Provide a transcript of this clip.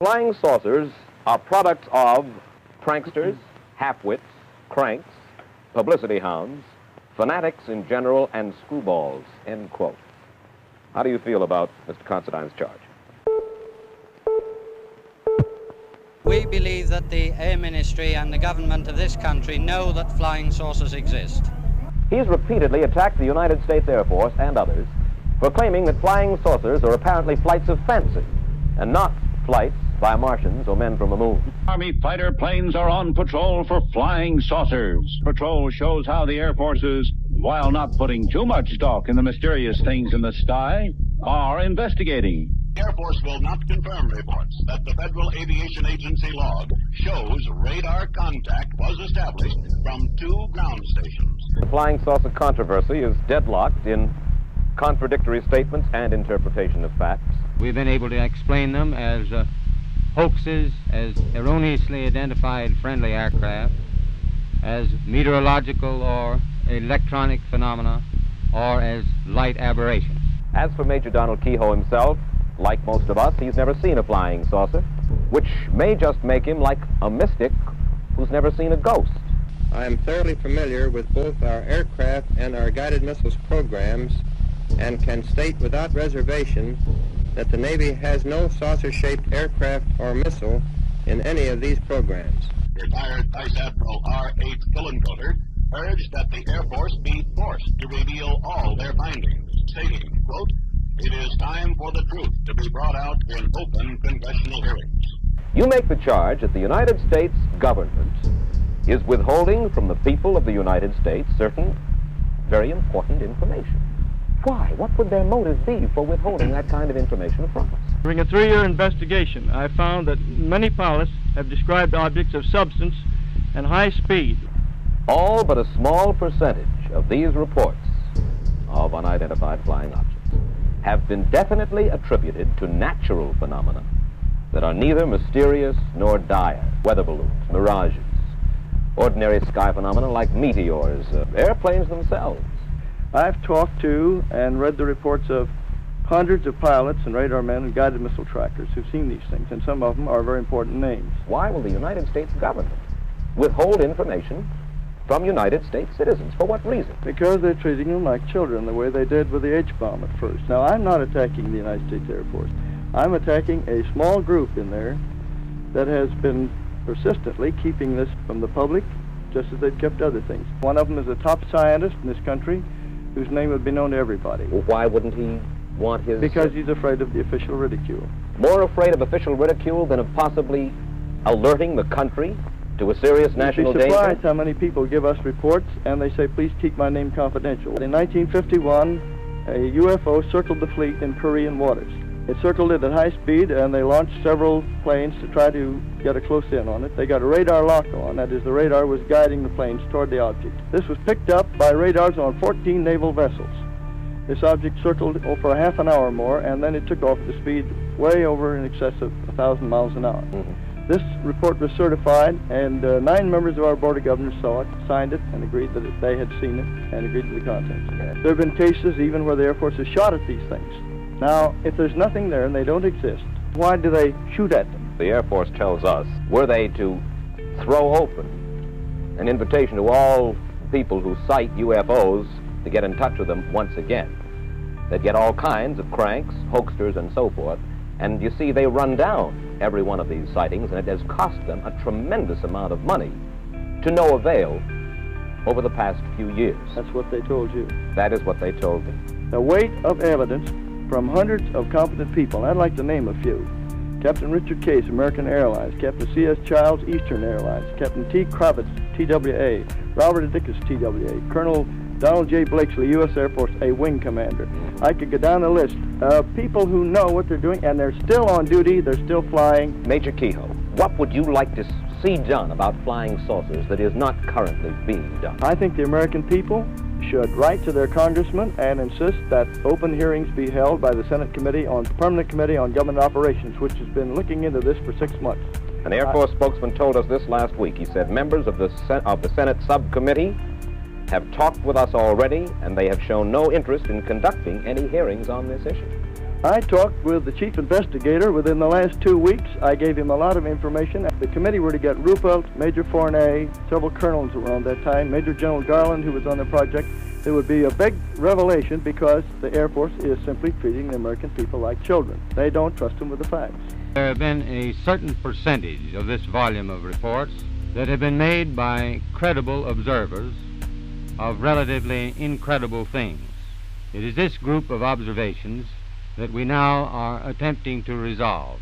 Flying saucers are products of pranksters, half-wits, cranks, publicity hounds, fanatics in general, and screwballs, end quote. How do you feel about Mr. Considine's charge? We believe that the Air Ministry and the government of this country know that flying saucers exist. He's repeatedly attacked the United States Air Force and others for claiming that flying saucers are apparently flights of fancy and not flights by Martians or men from the moon. Army fighter planes are on patrol for flying saucers. Patrol shows how the Air Forces, while not putting too much stock in the mysterious things in the sky, are investigating. The Air Force will not confirm reports that the Federal Aviation Agency log shows radar contact was established from 2 ground stations. The flying saucer controversy is deadlocked in contradictory statements and interpretation of facts. We've been able to explain them as hoaxes, as erroneously identified friendly aircraft, as meteorological or electronic phenomena, or as light aberrations. As for Major Donald Keyhoe himself, like most of us, he's never seen a flying saucer, which may just make him like a mystic who's never seen a ghost. I am thoroughly familiar with both our aircraft and our guided missiles programs and can state without reservation that the Navy has no saucer-shaped aircraft or missile in any of these programs. Retired Vice Admiral R.H. Hillencotter urged that the Air Force be forced to reveal all their findings, stating, quote, "It is time for the truth to be brought out in open congressional hearings." You make the charge that the United States government is withholding from the people of the United States certain very important information. Why? What would their motive be for withholding that kind of information from us? During a 3-year investigation, I found that many pilots have described objects of substance and high speed. All but a small percentage of these reports of unidentified flying objects have been definitely attributed to natural phenomena that are neither mysterious nor dire. Weather balloons, mirages, ordinary sky phenomena like meteors, airplanes themselves. I've talked to and read the reports of hundreds of pilots and radar men and guided missile trackers who've seen these things, and some of them are very important names. Why will the United States government withhold information from United States citizens? For what reason? Because they're treating them like children, the way they did with the H-bomb at first. Now, I'm not attacking the United States Air Force. I'm attacking a small group in there that has been persistently keeping this from the public, just as they've kept other things. One of them is a top scientist in this country whose name would be known to everybody. Well, why wouldn't he want his... Because he's afraid of the official ridicule. More afraid of official ridicule than of possibly alerting the country to a serious national danger? You'd be surprised how many people give us reports and they say, please keep my name confidential. In 1951, a UFO circled the fleet in Korean waters. It circled it at high speed, and they launched several planes to try to get a close in on it. They got a radar lock on, that is, the radar was guiding the planes toward the object. This was picked up by radars on 14 naval vessels. This object circled for a half an hour or more, and then it took off at a speed way over in excess of 1,000 miles an hour. This report was certified, and 9 members of our Board of Governors saw it, signed it, and agreed that they had seen it, and agreed to the contents. There have been cases even where the Air Force has shot at these things. Now, if there's nothing there and they don't exist, why do they shoot at them? The Air Force tells us, were they to throw open an invitation to all people who cite UFOs to get in touch with them once again, they'd get all kinds of cranks, hoaxsters, and so forth. And you see, they run down every one of these sightings, and it has cost them a tremendous amount of money to no avail over the past few years. That's what they told you. That is what they told me. The weight of evidence from hundreds of competent people, and I'd like to name a few. Captain Richard Case, American Airlines, Captain C.S. Childs, Eastern Airlines, Captain T. Kravitz, TWA, Robert Dickus, TWA, Colonel Donald J. Blakesley, U.S. Air Force, a wing commander. I could go down the list of people who know what they're doing, and they're still on duty, they're still flying. Major Keyhoe, what would you like to see done about flying saucers that is not currently being done? I think the American people should write to their congressman and insist that open hearings be held by the Senate Permanent Committee on Government Operations, which has been looking into this for 6 months. An Air Force spokesman told us this last week. He said members of the Senate subcommittee have talked with us already, and they have shown no interest in conducting any hearings on this issue. I talked with the chief investigator within the last 2 weeks. I gave him a lot of information. The committee were to get Ruppelt, Major Forney, several colonels around that time, Major General Garland, who was on the project. There would be a big revelation because the Air Force is simply treating the American people like children. They don't trust them with the facts. There have been a certain percentage of this volume of reports that have been made by credible observers of relatively incredible things. It is this group of observations that we now are attempting to resolve.